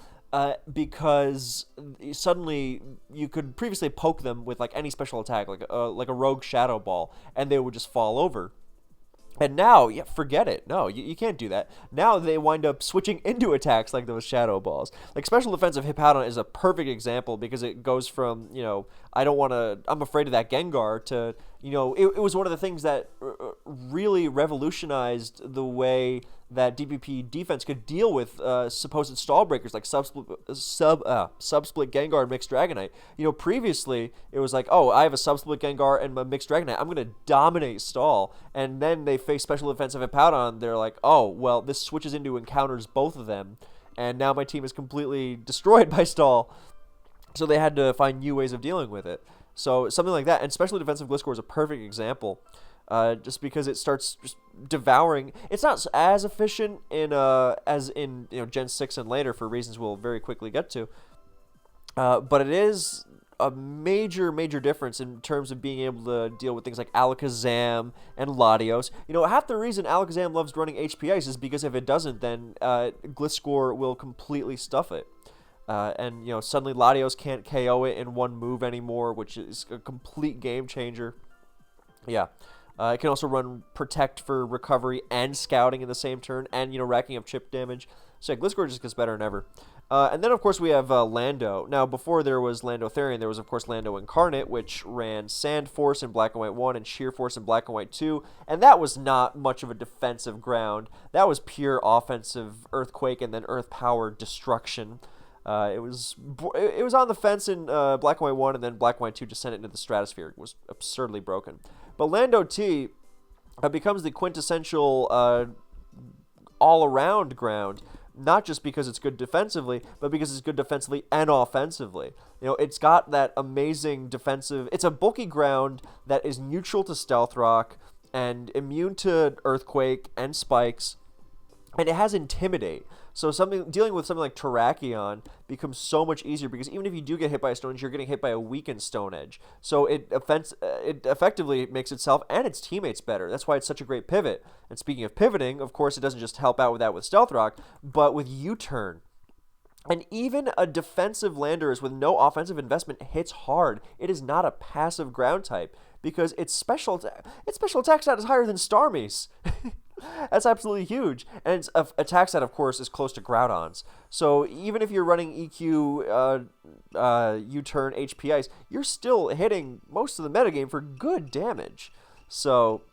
because suddenly you could previously poke them with like any special attack, like a rogue shadow ball, and they would just fall over. And now, yeah, forget it. No, you can't do that. Now they wind up switching into attacks like those shadow balls. Like special defensive Hippowdon is a perfect example, because it goes from, you know, I'm afraid of that Gengar, to, you know, it was one of the things that really revolutionized the way that DPP defense could deal with supposed stall breakers like subsplit Gengar and mixed Dragonite. You know, previously it was like, oh, I have a subsplit Gengar and a mixed Dragonite, I'm gonna dominate stall, and then they face special defensive Hippowdon. They're like, oh, well, this switches into encounters both of them, and now my team is completely destroyed by stall. So they had to find new ways of dealing with it. So something like that, and specially defensive Gliscor is a perfect example. Just because it starts just devouring. It's not as efficient as in, you know, Gen 6 and later, for reasons we'll very quickly get to. But it is a major difference in terms of being able to deal with things like Alakazam and Latios. You know, half the reason Alakazam loves running HP Ice is because if it doesn't, then Gliscor will completely stuff it. And, you know, suddenly Latios can't KO it in one move anymore, which is a complete game changer. Yeah. It can also run Protect for recovery and scouting in the same turn, and, you know, racking up chip damage. So yeah, Gliscor just gets better than ever. And then, of course, we have Lando. Now, before there was Lando Therian, there was, of course, Lando Incarnate, which ran Sand Force in Black and White 1 and Sheer Force in Black and White 2. And that was not much of a defensive ground. That was pure offensive Earthquake and then Earth Power destruction. It was on the fence in Black and White 1, and then Black and White 2 just sent it into the stratosphere. It was absurdly broken. But Lando T becomes the quintessential all-around ground, not just because it's good defensively, but because it's good defensively and offensively. You know, it's got that amazing defensive... It's a bulky ground that is neutral to Stealth Rock and immune to Earthquake and Spikes, and it has Intimidate. So dealing with something like Terrakion becomes so much easier, because even if you do get hit by a Stone Edge, you're getting hit by a weakened Stone Edge. So it effectively makes itself and its teammates better. That's why it's such a great pivot. And speaking of pivoting, of course, it doesn't just help out with that with Stealth Rock, but with U-Turn. And even a defensive Landorus with no offensive investment hits hard. It is not a passive ground type, because its special attack stat is higher than Starmie's. That's absolutely huge. And its attack stat, of course, is close to Groudon's. So even if you're running EQ, U-Turn, HP Ice, you're still hitting most of the metagame for good damage. So,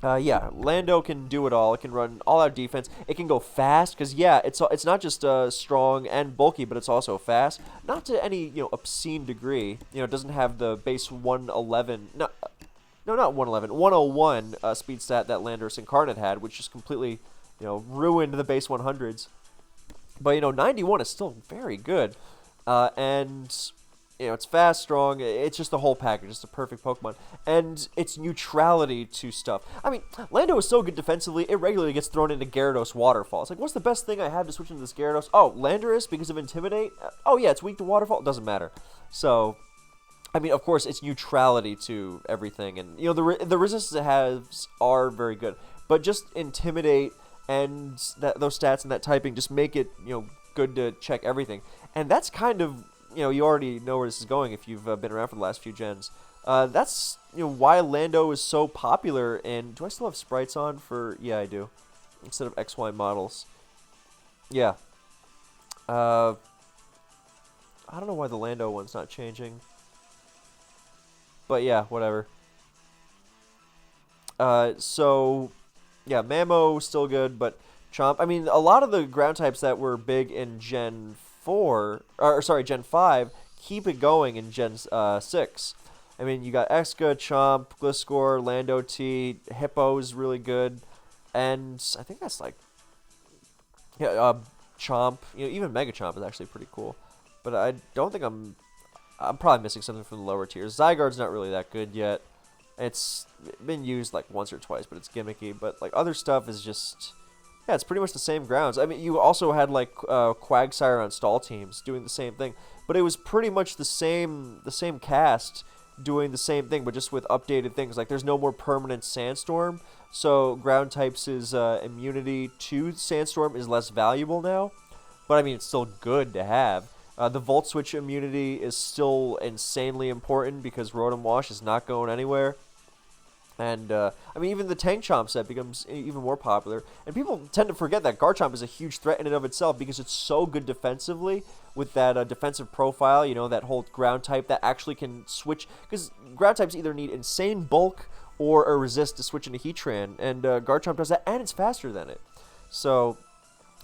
yeah, Lando can do it all. It can run all-out defense. It can go fast, because, yeah, it's not just strong and bulky, but it's also fast. Not to any, you know, obscene degree. You know, it doesn't have the base 111... No, not 111. 101 speed stat that Landorus Incarnate had, which just completely, you know, ruined the base 100s. But, you know, 91 is still very good. And, you know, it's fast, strong. It's just the whole package. It's a perfect Pokemon. And its neutrality to stuff. I mean, Lando is so good defensively, it regularly gets thrown into Gyarados Waterfall. It's like, what's the best thing I have to switch into this Gyarados? Oh, Landorus because of Intimidate? Oh, yeah, it's weak to Waterfall? It doesn't matter. So... I mean, of course, it's neutrality to everything, and, you know, the resistances it has are very good, but just Intimidate and those stats and that typing just make it, you know, good to check everything. And that's kind of, you know, you already know where this is going if you've been around for the last few gens. That's, you know, why Lando is so popular. And do I still have sprites on for? Yeah, I do. Instead of XY models. Yeah. I don't know why the Lando one's not changing. But yeah, whatever. So, yeah, Mamo still good, but Chomp. I mean, a lot of the ground types that were big in Gen 4, or sorry, Gen 5, keep it going in Gen 6. I mean, you got Exca, Chomp, Gliscor, Lando T, Hippo's really good, and I think that's like, yeah, Chomp. You know, even Mega Chomp is actually pretty cool. But I don't think I'm probably missing something from the lower tiers. Zygarde's not really that good yet. It's been used like once or twice, but it's gimmicky. But like other stuff is just, yeah, it's pretty much the same grounds. I mean, you also had like Quagsire on stall teams doing the same thing, but it was pretty much the same cast doing the same thing, but just with updated things. Like there's no more permanent Sandstorm, so ground types' immunity to Sandstorm is less valuable now. But I mean, it's still good to have. The Volt Switch immunity is still insanely important because Rotom Wash is not going anywhere. And, I mean, even the Tank Chomp set becomes even more popular. And people tend to forget that Garchomp is a huge threat in and of itself because it's so good defensively with that defensive profile, you know, that whole ground type that actually can switch. Because ground types either need insane bulk or a resist to switch into Heatran. And Garchomp does that, and it's faster than it. So,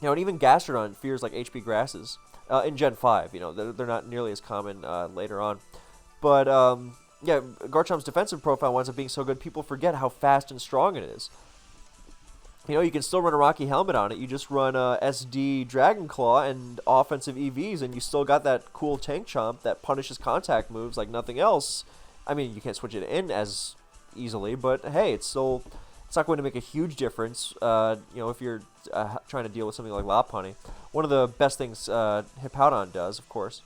you know, and even Gastrodon fears like HP grasses. In Gen 5, you know, they're not nearly as common later on. But, yeah, Garchomp's defensive profile winds up being so good, people forget how fast and strong it is. You know, you can still run a Rocky Helmet on it. You just run SD Dragon Claw and offensive EVs, and you still got that cool Tank Chomp that punishes contact moves like nothing else. I mean, you can't switch it in as easily, but hey, it's not going to make a huge difference, you know, if you're trying to deal with something like Lopunny. One of the best things Hippowdon does, of course.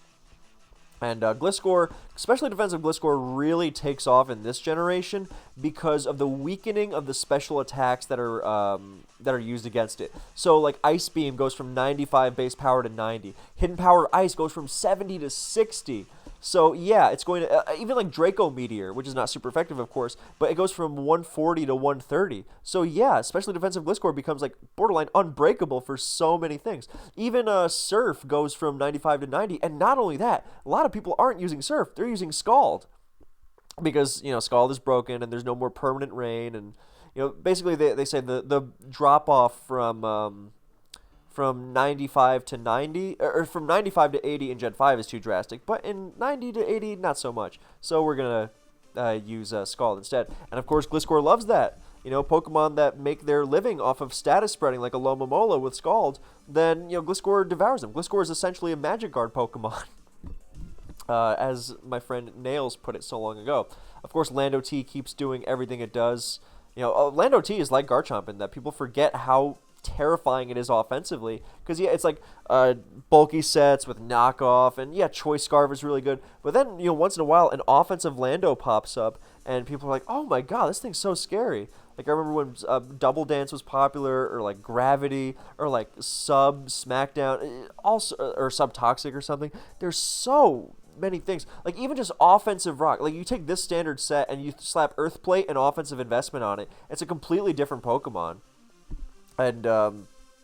And Gliscor, especially defensive Gliscor, really takes off in this generation because of the weakening of the special attacks that are used against it. So, like, Ice Beam goes from 95 base power to 90. Hidden Power Ice goes from 70 to 60. So, yeah, it's going to... even, like, Draco Meteor, which is not super effective, of course, but it goes from 140 to 130. So, yeah, especially defensive Gliscor becomes, like, borderline unbreakable for so many things. Even Surf goes from 95 to 90, and not only that, a lot of people aren't using Surf. They're using Scald. Because, you know, Scald is broken, and there's no more permanent rain, and, you know, basically they say the drop-off from 95 to 90, or from 95 to 80 in Gen 5 is too drastic, but in 90 to 80, not so much. So we're going to use Scald instead. And of course, Gliscor loves that. You know, Pokemon that make their living off of status spreading like a Lomomola with Scald, then, you know, Gliscor devours them. Gliscor is essentially a Magic Guard Pokemon, as my friend Nails put it so long ago. Of course, Lando T keeps doing everything it does. You know, Lando T is like Garchomp in that people forget how terrifying it is offensively, because yeah, it's like bulky sets with knockoff, and yeah, Choice Scarf is really good, but then, you know, once in a while an offensive Lando pops up and people are like, oh my god, this thing's so scary. Like I remember when Double Dance was popular, or like Gravity, or like Smackdown, also, or Subtoxic or something. There's so many things, like even just offensive rock. Like you take this standard set and you slap Earthplate and offensive investment on it, it's a completely different Pokemon. And,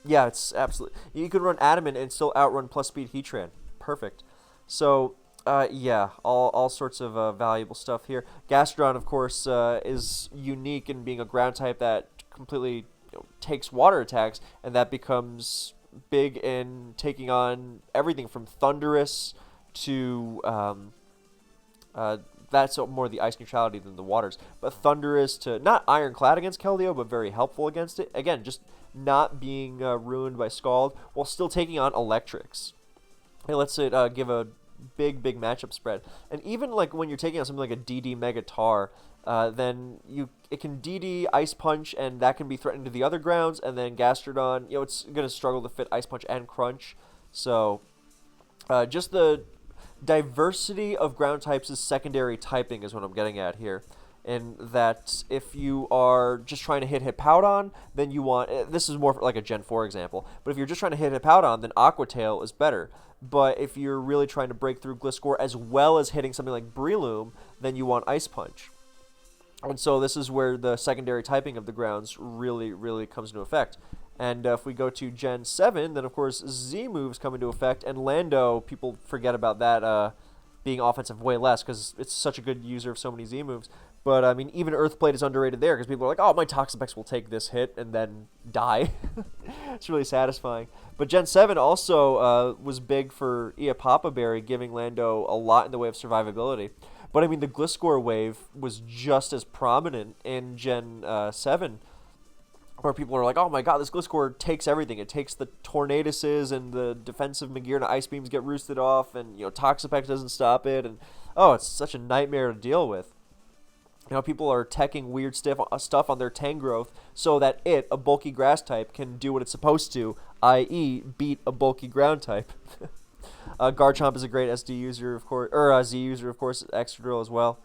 yeah, it's absolutely... You could run Adamant and still outrun plus speed Heatran. Perfect. So, yeah, all sorts of valuable stuff here. Gastrodon, of course, is unique in being a ground type that completely, you know, takes water attacks, and that becomes big in taking on everything from Thundurus to... that's more the ice neutrality than the waters. But Thundurus to, not ironclad against Keldeo, but very helpful against it. Again, just not being ruined by Scald, while still taking on Electrics. It lets it give a big matchup spread. And even like when you're taking on something like a DD Megatar, then it can DD Ice Punch, and that can be threatened to the other grounds, and then Gastrodon, you know, it's going to struggle to fit Ice Punch and Crunch. So, just the diversity of ground types' secondary typing is what I'm getting at here. In that if you are just trying to hit Hippowdon, then you want... This is more like a Gen 4 example. But if you're just trying to hit Hippowdon, then Aqua Tail is better. But if you're really trying to break through Gliscor as well as hitting something like Breloom, then you want Ice Punch. And so this is where the secondary typing of the grounds really comes into effect. And if we go to Gen 7, then of course Z-moves come into effect, and Lando, people forget about that being offensive way less because it's such a good user of so many Z-moves. But I mean, even Earthblade is underrated there because people are like, "Oh, my Toxapex will take this hit and then die." It's really satisfying. But Gen 7 also was big for Papa Berry, giving Lando a lot in the way of survivability. But I mean, the Gliscor wave was just as prominent in Gen 7, where people are like, "Oh my God, this Gliscor takes everything. It takes the Tornaduses and the defensive Magearna Ice Beams get roosted off, and Toxapex doesn't stop it, and oh, it's such a nightmare to deal with." People are teching weird stuff on their Tangrowth so that a bulky grass type, can do what it's supposed to, i.e., beat a bulky ground type. Garchomp is a great SD user, of course, or Z user, of course, Excadrill as well.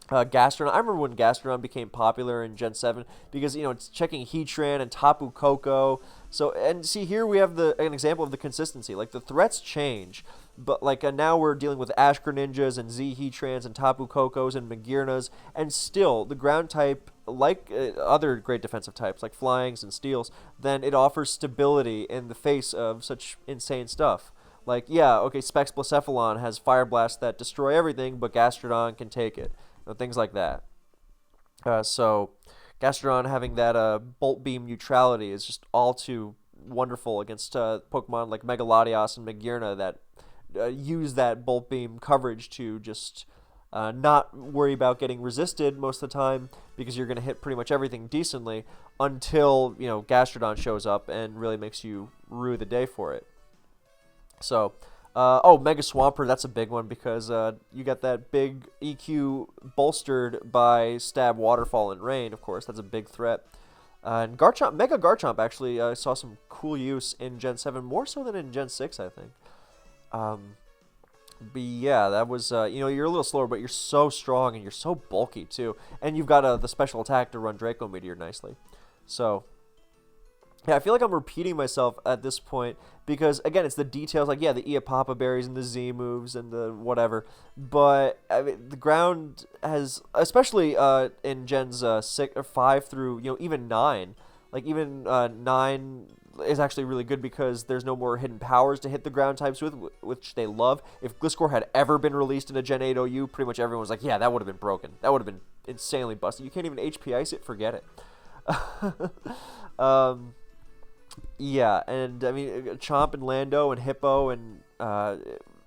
Gastrodon. I remember when Gastrodon became popular in Gen 7 because, it's checking Heatran and Tapu Koko. So, and see, here we have an example of the consistency. Like, the threats change, but, like, now we're dealing with Ash Greninjas and Z Heatrans and Tapu Kokos and Magearnas, and still, the ground type, like other great defensive types, like Flyings and Steels, then it offers stability in the face of such insane stuff. Like, yeah, okay, Specs Blacephalon has Fire Blast that destroy everything, but Gastrodon can take it. Things like that. So Gastrodon having that Bolt Beam neutrality is just all too wonderful against Pokemon like Megalodios and Magearna that use that Bolt Beam coverage to just not worry about getting resisted most of the time, because you're going to hit pretty much everything decently until Gastrodon shows up and really makes you rue the day for it. So Mega Swampert, that's a big one because you got that big EQ bolstered by Stab, Waterfall, and Rain, of course. That's a big threat. And Mega Garchomp actually saw some cool use in Gen 7, more so than in Gen 6, I think. But yeah, that was, you're a little slower, but you're so strong and you're so bulky too. And you've got the special attack to run Draco Meteor nicely. So, yeah, I feel like I'm repeating myself at this point because, again, it's the details, like, yeah, the Papa Berries and the Z moves and the whatever. But I mean, the ground has, especially in Gens 6 or 5 through, even 9, like, even 9 is actually really good because there's no more hidden powers to hit the ground types with, which they love. If Gliscor had ever been released in a Gen 8 OU, pretty much everyone was like, yeah, that would have been broken. That would have been insanely busted. You can't even HP Ice it, forget it. Yeah, and I mean, Chomp and Lando and Hippo and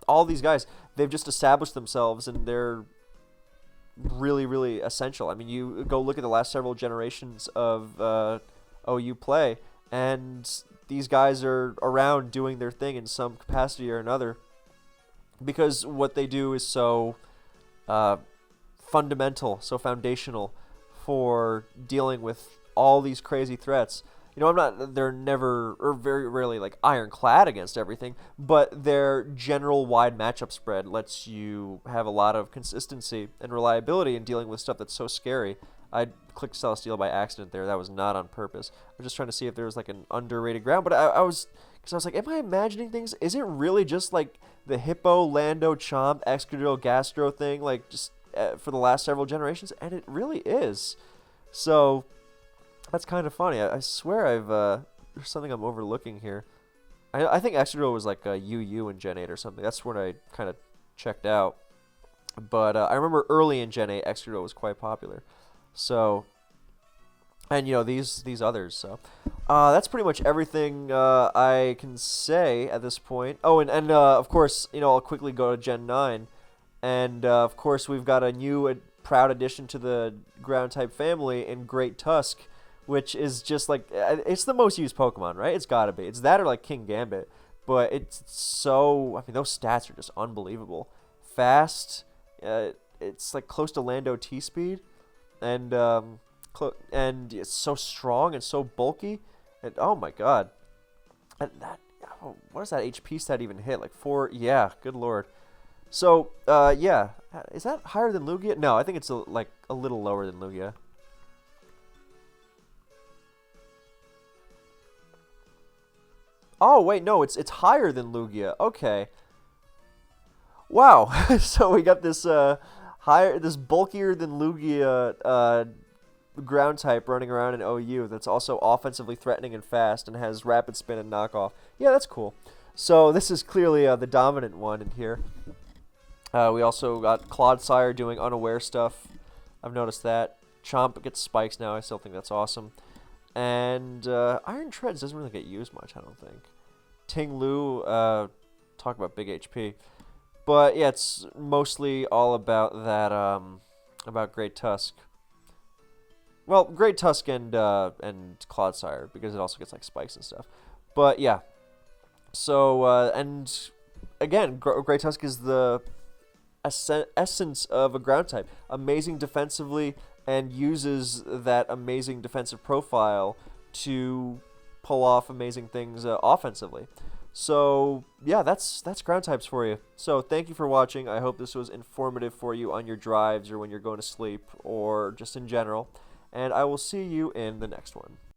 all these guys, they've just established themselves and they're really, really essential. I mean, you go look at the last several generations of OU play, and these guys are around doing their thing in some capacity or another because what they do is so fundamental, so foundational for dealing with all these crazy threats. They're never, or very rarely, like, ironclad against everything, but their general wide matchup spread lets you have a lot of consistency and reliability in dealing with stuff that's so scary. I clicked Celesteela by accident there. That was not on purpose. I'm just trying to see if there was, like, an underrated ground, but I was like, am I imagining things? Is it really just, like, the Hippo, Lando, Chomp, Excadrill, Gastro thing, like, just for the last several generations? And it really is. So that's kind of funny. I swear there's something I'm overlooking here. I think Excadrill was like a UU in Gen 8 or something. That's when I kind of checked out. But I remember early in Gen 8, Excadrill was quite popular. So, and these others. So, that's pretty much everything I can say at this point. Oh, and of course, I'll quickly go to Gen 9. And of course, we've got a new proud addition to the ground type family in Great Tusk, which is just like, it's the most used Pokemon, right? It's gotta be. It's that or like King Gambit. But it's so, I mean, those stats are just unbelievable. Fast, it's like close to Lando T-Speed, and it's so strong and so bulky. And oh my god. What does that HP stat even hit? Like 4, yeah, good lord. So, yeah. Is that higher than Lugia? No, I think it's like a little lower than Lugia. Oh, wait, no, it's higher than Lugia. Okay. Wow. So we got this this bulkier than Lugia ground type running around in OU that's also offensively threatening and fast and has rapid spin and knockoff. Yeah, that's cool. So this is clearly the dominant one in here. We also got Clodsire doing unaware stuff. I've noticed that. Chomp gets spikes now. I still think that's awesome. And Iron Treads doesn't really get used much, I don't think. Ting Lu, talk about big HP. But yeah, it's mostly all about that, about Great Tusk. Well, Great Tusk and Clodsire, because it also gets like spikes and stuff. But yeah, so and again, Great Tusk is the essence of a ground type. Amazing defensively, and uses that amazing defensive profile to pull off amazing things offensively. So yeah, that's ground types for you. So thank you for watching. I hope this was informative for you on your drives or when you're going to sleep or just in general. And I will see you in the next one.